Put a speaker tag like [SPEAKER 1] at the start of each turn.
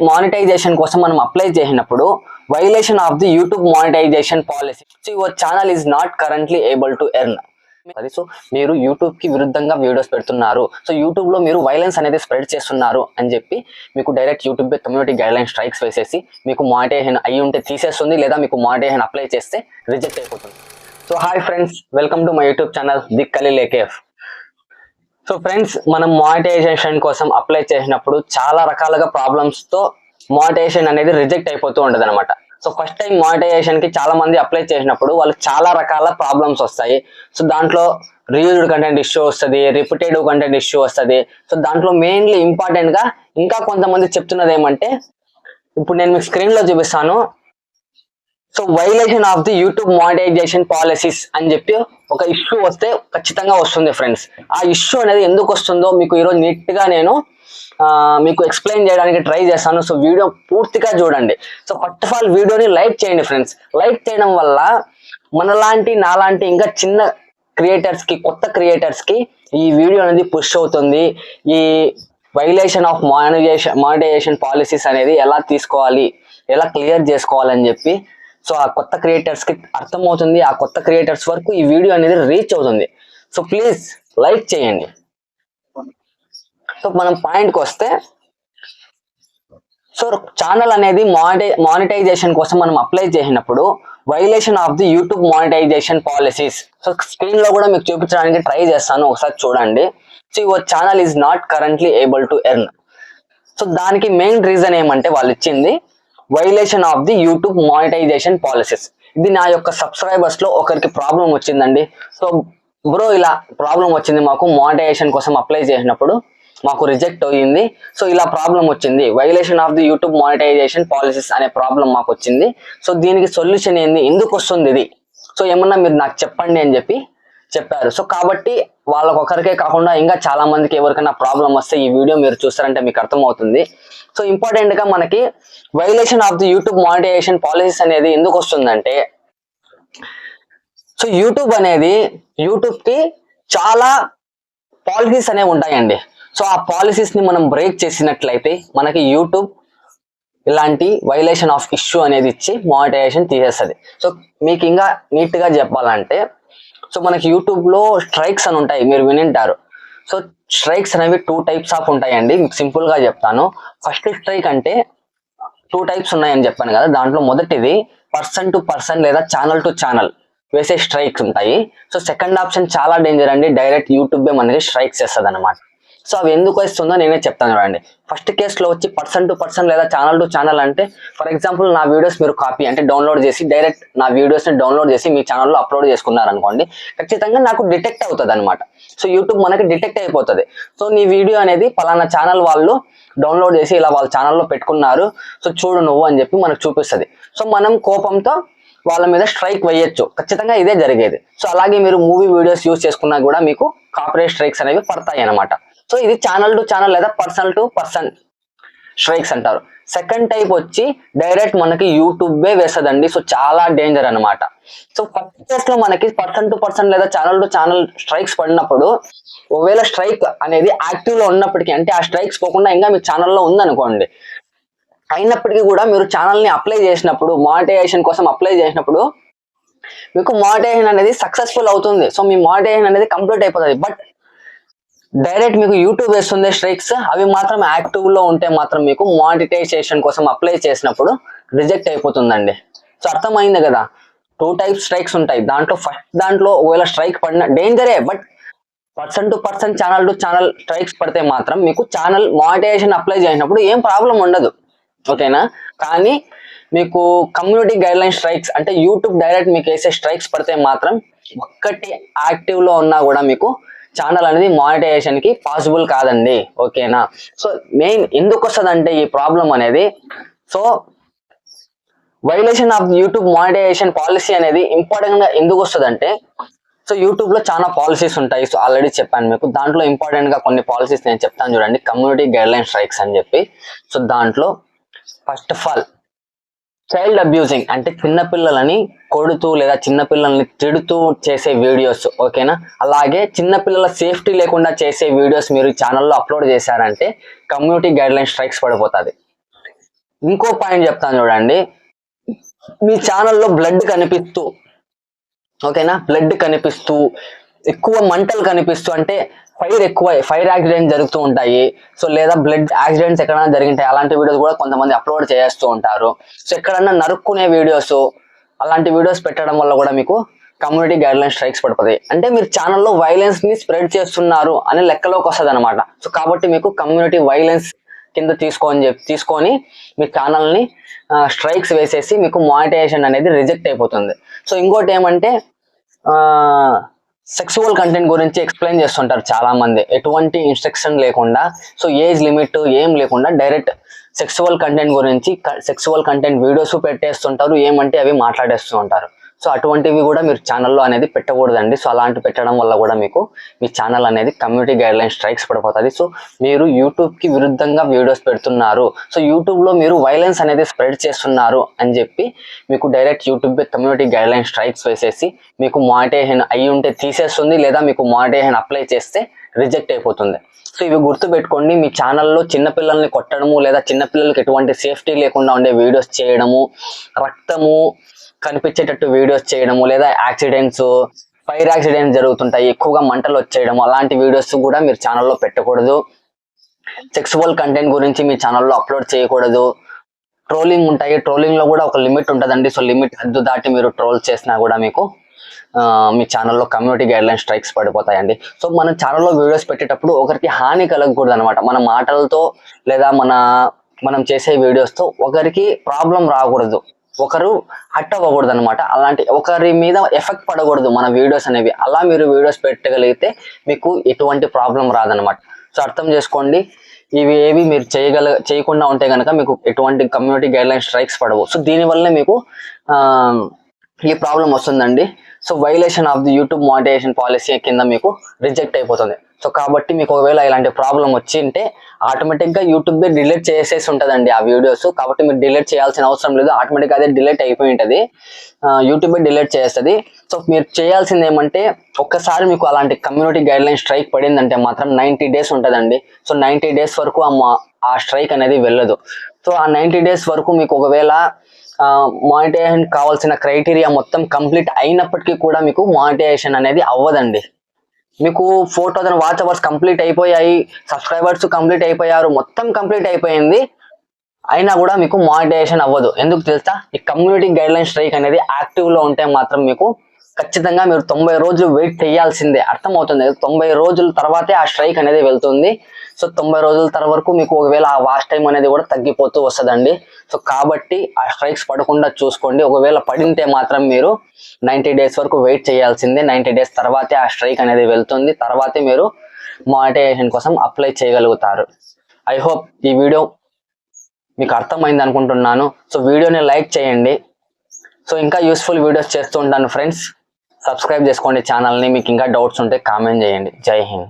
[SPEAKER 1] Monetisation కోసం మనం apply చేసినప్పుడు violation of the YouTube monetization policy. So your channel is not currently able to earn. So మీరు YouTube కి విరుద్ధంగా videos పెడుతున్నారు, సో యూట్యూబ్ లో మీరు వైలెన్స్ అనేది స్ప్రెడ్ చేస్తున్నారు అని చెప్పి మీకు direct YouTube community guideline strikes వేసేసి మీకు మానిటైజేషన్ అయ్యి ఉంటే తీసేస్తుంది, లేదా మీకు మానిటైజేషన్ అప్లై చేస్తే రిజెక్ట్ అయిపోతుంది. So hi friends, welcome to my YouTube channel the Khalil AKF. So friends, మనం మానిటైజేషన్ కోసం అప్లై చేసినప్పుడు చాలా రకాలుగా ప్రాబ్లమ్స్ తో మానిటైజేషన్ అనేది రిజెక్ట్ అయిపోతూ ఉంటుంది అనమాట. సో ఫస్ట్ టైం మానిటైజేషన్ కి చాలా మంది అప్లై చేసినప్పుడు వాళ్ళకి చాలా రకాల ప్రాబ్లమ్స్ వస్తాయి. సో దాంట్లో రీయూజ్డ్ కంటెంట్ ఇష్యూ వస్తుంది, రిపీటెడ్ కంటెంట్ ఇష్యూ వస్తుంది. సో దాంట్లో మెయిన్లీ ఇంపార్టెంట్ గా ఇంకా కొంతమంది చెప్తున్నది ఏమంటే, ఇప్పుడు నేను మీకు స్క్రీన్ లో చూపిస్తాను. So violation of the YouTube monetization policies అని చెప్పి ఒక ఇష్యూ వస్తే ఖచ్చితంగా వస్తుంది ఫ్రెండ్స్. ఆ ఇష్యూ అనేది ఎందుకు వస్తుందో మీకు ఈరోజు నీట్ గా నేను మీకు ఎక్స్ప్లెయిన్ చేయడానికి ట్రై చేస్తాను. సో వీడియో పూర్తిగా చూడండి. సో ఫస్ట్ ఆఫ్ ఆల్ వీడియోని లైక్ చేయండి ఫ్రెండ్స్. లైక్ చేయడం వల్ల మనలాంటి నాలాంటి ఇంకా చిన్న క్రియేటర్స్ కి, కొత్త క్రియేటర్స్ కి ఈ వీడియో అనేది పుష్ అవుతుంది. ఈ వైలేషన్ ఆఫ్ మానిటైజేషన్ పాలసీస్ అనేది ఎలా తీసుకోవాలి, ఎలా క్లియర్ చేసుకోవాలని చెప్పి సో ఆ కొత్త క్రియేటర్స్ కి అర్థమవుతుంది. ఆ కొత్త క్రియేటర్స్ వరకు ఈ వీడియో అనేది రీచ్ అవుతుంది. సో ప్లీజ్ లైక్ చేయండి. సో మనం పాయింట్కి వస్తే, సో ఛానల్ అనేది మానిటైజేషన్ కోసం మనం అప్లై చేసినప్పుడు violation of the YouTube monetization policies. So screen లో కూడా మీకు చూపించడానికి ట్రై చేస్తాను, ఒకసారి చూడండి. So your channel is not currently able to earn. So దానికి మెయిన్ రీజన్ ఏమంటే వాళ్ళు ఇచ్చింది violation of the YouTube monetization policies. ఇది నా యొక్క సబ్స్క్రైబర్స్ లో ఒకరికి ప్రాబ్లం వచ్చిందండి. సో బ్రో ఇలా ప్రాబ్లం వచ్చింది, మాకు మానిటైజేషన్ కోసం అప్లై చేసినప్పుడు మాకు రిజెక్ట్ అయ్యింది. సో ఇలా ప్రాబ్లం వచ్చింది, violation of the YouTube monetization policies అనే ప్రాబ్లం మాకు వచ్చింది. సో దీనికి సొల్యూషన్ ఏంది, ఎందుకు వస్తుంది ఇది, సో ఏమన్నా మీరు నాకు చెప్పండి అని చెప్పి చెప్పారు. సో కాబట్టి వాళ్ళకొకరికే కాకుండా ఇంకా చాలా మందికి ఎవరికైనా ప్రాబ్లం వస్తే ఈ వీడియో మీరు చూస్తారంటే మీకు అర్థమవుతుంది. సో ఇంపార్టెంట్ గా మనకి violation of the YouTube monetization policies అనేది ఎందుకు వస్తుందంటే, సో యూట్యూబ్ కి చాలా పాలసీస్ అనేవి ఉంటాయండి. సో ఆ పాలసీస్ ని మనం బ్రేక్ చేసినట్లయితే మనకి యూట్యూబ్ ఇలాంటి వైలేషన్ ఆఫ్ ఇష్యూ అనేది ఇచ్చి మానిటైజేషన్ తీసేస్తుంది. సో మీకు ఇంకా నీట్ గా చెప్పాలంటే, సో మనకి యూట్యూబ్ లో స్ట్రైక్స్ అని ఉంటాయి, మీరు వినింటారు. సో స్ట్రైక్స్ అనేవి 2 టైప్స్ ఆఫ్ ఉంటాయండి. మీకు సింపుల్ గా చెప్తాను. ఫస్ట్ స్ట్రైక్ అంటే 2 టైప్స్ ఉన్నాయని చెప్పాను కదా, దాంట్లో మొదటిది పర్సన్ టు పర్సన్ లేదా ఛానల్ టు ఛానల్ వేసే స్ట్రైక్స్ ఉంటాయి. సో సెకండ్ ఆప్షన్ చాలా డేంజర్ అండి, డైరెక్ట్ యూట్యూబే మనకి స్ట్రైక్స్ చేస్తుంది అనమాట. సో అవి ఎందుకు వస్తుందో నేనే చెప్తాను చూడండి. ఫస్ట్ కేసులో వచ్చి పర్సన్ టు పర్సన్ లేదా ఛానల్ టు ఛానల్ అంటే, ఫర్ ఎగ్జాంపుల్ నా వీడియోస్ మీరు కాపీ అంటే డౌన్లోడ్ చేసి డైరెక్ట్ నా వీడియోస్ని డౌన్లోడ్ చేసి మీ ఛానల్లో అప్లోడ్ చేసుకున్నారనుకోండి, ఖచ్చితంగా నాకు డిటెక్ట్ అవుతుంది అనమాట. సో యూట్యూబ్ మనకి డిటెక్ట్ అయిపోతుంది. సో నీ వీడియో అనేది పలానా ఛానల్ వాళ్ళు డౌన్లోడ్ చేసి ఇలా వాళ్ళ ఛానల్లో పెట్టుకున్నారు, సో చూడు నువ్వు అని చెప్పి మనకు చూపిస్తుంది. సో మనం కోపంతో వాళ్ళ మీద స్ట్రైక్ వేయొచ్చు, ఖచ్చితంగా ఇదే జరిగేది. సో అలాగే మీరు మూవీ వీడియోస్ యూజ్ చేసుకున్నా కూడా మీకు కాపీరైట్ స్ట్రైక్స్ అనేవి పడతాయి అనమాట. సో ఇది ఛానల్ టు ఛానల్ లేదా పర్సన్ టు పర్సన్ స్ట్రైక్స్ అంటారు. సెకండ్ టైప్ వచ్చి డైరెక్ట్ మనకి యూట్యూబే వేస్తుందండి. సో చాలా డేంజర్ అనమాట. సో ఫస్ట్ కేస్ లో మనకి పర్సన్ టు పర్సన్ లేదా ఛానల్ టు ఛానల్ స్ట్రైక్స్ పడినప్పుడు, ఒకవేళ స్ట్రైక్ అనేది యాక్టివ్ లో ఉన్నప్పటికీ, అంటే ఆ స్ట్రైక్స్ పోకుండా ఇంకా మీ ఛానల్లో ఉందనుకోండి, అయినప్పటికీ కూడా మీరు ఛానల్ ని అప్లై చేసినప్పుడు, మానిటైజేషన్ కోసం అప్లై చేసినప్పుడు మీకు మానిటైజేషన్ అనేది సక్సెస్ఫుల్ అవుతుంది. సో మీ మానిటైజేషన్ అనేది కంప్లీట్ అయిపోతుంది. బట్ డైరెక్ట్ మీకు యూట్యూబ్ వేస్తుంది స్ట్రైక్స్, అవి మాత్రం యాక్టివ్ లో ఉంటే మాత్రం మీకు మానిటైజేషన్ కోసం అప్లై చేసినప్పుడు రిజెక్ట్ అయిపోతుందండి. సో అర్థమైంది కదా, 2 టైప్స్ స్ట్రైక్స్ ఉంటాయి. దాంట్లో ఒకవేళ స్ట్రైక్ పడిన డేంజరే, but person to person channel to channel strikes పడితే మాత్రం మీకు ఛానల్ మానిటైజేషన్ అప్లై చేసినప్పుడు ఏం ప్రాబ్లం ఉండదు, ఓకేనా. కానీ మీకు కమ్యూనిటీ గైడ్ లైన్ స్ట్రైక్స్ అంటే యూట్యూబ్ డైరెక్ట్ మీకు వేసే స్ట్రైక్స్ పడితే మాత్రం ఒక్కటి యాక్టివ్ లో ఉన్నా కూడా మీకు ఛానల్ అనేది మానిటైజేషన్ కి పాసిబుల్ కాదండి, ఓకేనా. సో మెయిన్ ఎందుకు వస్తుంది అంటే ఈ ప్రాబ్లం అనేది, so violation of YouTube monetization policy అనేది ఇంపార్టెంట్ గా ఎందుకు వస్తుంది అంటే, సో యూట్యూబ్ లో చాలా పాలసీస్ ఉంటాయి. సో ఆల్రెడీ చెప్పాను మీకు. దాంట్లో ఇంపార్టెంట్ గా కొన్ని పాలసీస్ నేను చెప్తాను చూడండి, కమ్యూనిటీ గైడ్ లైన్ స్ట్రైక్స్ అని చెప్పి. సో దాంట్లో first of all child abusing అంటే చిన్నపిల్లలని కొడుతూ లేదా చిన్నపిల్లల్ని తిడుతూ చేసే వీడియోస్, ఓకేనా. అలాగే చిన్నపిల్లల సేఫ్టీ లేకుండా చేసే వీడియోస్ మీరు ఛానల్లో అప్లోడ్ చేశారంటే కమ్యూనిటీ గైడ్ లైన్ స్ట్రైక్స్ పడిపోతుంది. ఇంకో పాయింట్ చెప్తాను చూడండి, మీ ఛానల్లో బ్లడ్ కనిపిస్తూ, ఓకేనా, బ్లడ్ కనిపిస్తూ ఎక్కువ మంటలు కనిపిస్తూ, అంటే ఫైర్ యాక్సిడెంట్ జరుగుతూ ఉంటాయి. సో లేదా బ్లడ్ యాక్సిడెంట్స్ ఎక్కడైనా జరిగింటాయి, అలాంటి వీడియోస్ కూడా కొంతమంది అప్లోడ్ చేస్తూ ఉంటారు. సో ఎక్కడన్నా నరుక్కునే వీడియోస్, అలాంటి వీడియోస్ పెట్టడం వల్ల కూడా మీకు కమ్యూనిటీ గైడ్ లైన్ స్ట్రైక్స్ పడిపోతాయి. అంటే మీరు ఛానల్లో వైలెన్స్ ని స్ప్రెడ్ చేస్తున్నారు అనే లెక్కలోకి వస్తుంది అనమాట. సో కాబట్టి మీకు కమ్యూనిటీ వైలెన్స్ కింద తీసుకొని మీ ఛానల్ని స్ట్రైక్స్ వేసేసి మీకు మానిటైజేషన్ అనేది రిజెక్ట్ అయిపోతుంది. సో ఇంకోటి ఏమంటే సెక్సువల్ కంటెంట్ గురించి ఎక్స్ప్లెయిన్ చేస్తుంటారు చాలా మంది, ఎటువంటి ఇన్స్ట్రక్షన్ లేకుండా, సో ఏజ్ లిమిట్ ఏం లేకుండా డైరెక్ట్ సెక్సువల్ కంటెంట్ వీడియోస్ పెట్టేస్తుంటారు, ఏమంటే అవి మాట్లాడేస్తూ ఉంటారు. సో అటువంటివి కూడా మీరు ఛానల్లో అనేది పెట్టకూడదండి. సో అలాంటి పెట్టడం వల్ల కూడా మీకు మీ ఛానల్ అనేది కమ్యూనిటీ గైడ్ లైన్ స్ట్రైక్స్ పడిపోతుంది. సో మీరు యూట్యూబ్కి విరుద్ధంగా వీడియోస్ పెడుతున్నారు, సో యూట్యూబ్లో మీరు వైలెన్స్ అనేది స్ప్రెడ్ చేస్తున్నారు అని చెప్పి మీకు direct YouTube community guideline strikes వేసేసి మీకు మానిటైజేషన్ అయ్యి ఉంటే తీసేస్తుంది, లేదా మీకు మానిటైజేషన్ అప్లై చేస్తే రిజెక్ట్ అయిపోతుంది. సో ఇవి గుర్తుపెట్టుకోండి. మీ ఛానల్లో చిన్నపిల్లల్ని కొట్టడము, లేదా చిన్నపిల్లలకి ఎటువంటి సేఫ్టీ లేకుండా ఉండే వీడియోస్ చేయడము, రక్తము కనిపించేటట్టు వీడియోస్ చేయడము, లేదా ఫైర్ యాక్సిడెంట్స్ జరుగుతుంటాయి, ఎక్కువగా మంటలు వచ్చేయడము, అలాంటి వీడియోస్ కూడా మీరు ఛానల్లో పెట్టకూడదు. సెక్సువల్ కంటెంట్ గురించి మీ ఛానల్లో అప్లోడ్ చేయకూడదు. ట్రోలింగ్ ఉంటాయి, ట్రోలింగ్ లో కూడా ఒక లిమిట్ ఉంటుందండి. సో లిమిట్ హద్దు దాటి మీరు ట్రోల్ చేసినా కూడా మీకు మీ ఛానల్లో కమ్యూనిటీ గైడ్ లైన్ స్ట్రైక్స్ పడిపోతాయండి. సో మన ఛానల్లో వీడియోస్ పెట్టేటప్పుడు ఒకరికి హాని కలగకూడదు అనమాట. మన మాటలతో లేదా మనం చేసే వీడియోస్తో ఒకరికి ప్రాబ్లం రాకూడదు, ఒకరు హట్ అవ్వకూడదు అనమాట. అలాంటి ఒకరి మీద ఎఫెక్ట్ పడకూడదు మన వీడియోస్ అనేవి. అలా మీరు వీడియోస్ పెట్టగలిగితే మీకు ఎటువంటి ప్రాబ్లం రాదనమాట. సో అర్థం చేసుకోండి, ఇవి ఏవి మీరు చేయకుండా ఉంటే కనుక మీకు ఎటువంటి కమ్యూనిటీ గైడ్ లైన్ స్ట్రైక్స్ పడవు. సో దీనివల్ల మీకు ఈ ప్రాబ్లం వస్తుందండి. So violation of the YouTube monetization policy కింద మీకు రిజెక్ట్ అయిపోతుంది. సో కాబట్టి మీకు ఒకవేళ ఇలాంటి ప్రాబ్లం వచ్చింటే ఆటోమేటిక్గా యూట్యూబ్ డిలీట్ చేసేసి ఉంటుందండి ఆ వీడియోస్. కాబట్టి మీరు డిలీట్ చేయాల్సిన అవసరం లేదు, ఆటోమేటిక్గా అదే డిలీట్ అయిపోయి ఉంటుంది, యూట్యూబ్ డిలీట్ చేస్తుంది. సో మీరు చేయాల్సింది ఏమంటే, ఒక్కసారి మీకు అలాంటి కమ్యూనిటీ గైడ్ లైన్ స్ట్రైక్ పడిందంటే మాత్రం 90 days ఉంటుందండి. సో 90 days వరకు ఆ స్ట్రైక్ అనేది వెళ్ళదు. సో ఆ 90 days వరకు మీకు ఒకవేళ మానిటైజేషన్ కావాల్సిన క్రైటీరియా మొత్తం కంప్లీట్ అయినప్పటికీ కూడా మీకు మానిటైజేషన్ అనేది అవ్వదండి. మీకు 4000 వాచ్ అవర్స్ కంప్లీట్ అయిపోయాయి, సబ్స్క్రైబర్స్ కంప్లీట్ అయిపోయారు, మొత్తం కంప్లీట్ అయిపోయింది, అయినా కూడా మీకు మానిటైజేషన్ అవ్వదు. ఎందుకు తెలుసా? ఈ కమ్యూనిటీ గైడ్ లైన్ స్ట్రైక్ అనేది యాక్టివ్ లో ఉంటే మాత్రం మీకు ఖచ్చితంగా మీరు 90 రోజులు వెయిట్ చేయాల్సిందే. అర్థమవుతుంది, 90 రోజుల తర్వాతే ఆ స్ట్రైక్ అనేది వెళ్తుంది. సో 90 రోజుల తర్వాత వరకు మీకు ఒకవేళ ఆ వాచ్ టైం అనేది కూడా తగ్గిపోతూ వస్తుందండి. సో కాబట్టి ఆ స్ట్రైక్స్ పడకుండా చూసుకోండి. ఒకవేళ పడింటే మాత్రం మీరు 90 days వరకు వెయిట్ చేయాల్సిందే. 90 days తర్వాతే ఆ స్ట్రైక్ అనేది వెళ్తుంది, తర్వాతే మీరు మానిటైజేషన్ కోసం అప్లై చేయగలుగుతారు. ఐ హోప్ ఈ వీడియో మీకు అర్థమైంది అనుకుంటున్నాను. సో వీడియోని లైక్ చేయండి. సో ఇంకా యూస్ఫుల్ వీడియోస్ చేస్తూ ఉంటాను ఫ్రెండ్స్. సబ్స్క్రైబ్ చేసుకోండి ఛానల్ని. మీకు ఇంకా డౌట్స్ ఉంటే కామెంట్ చేయండి. జై హింద్.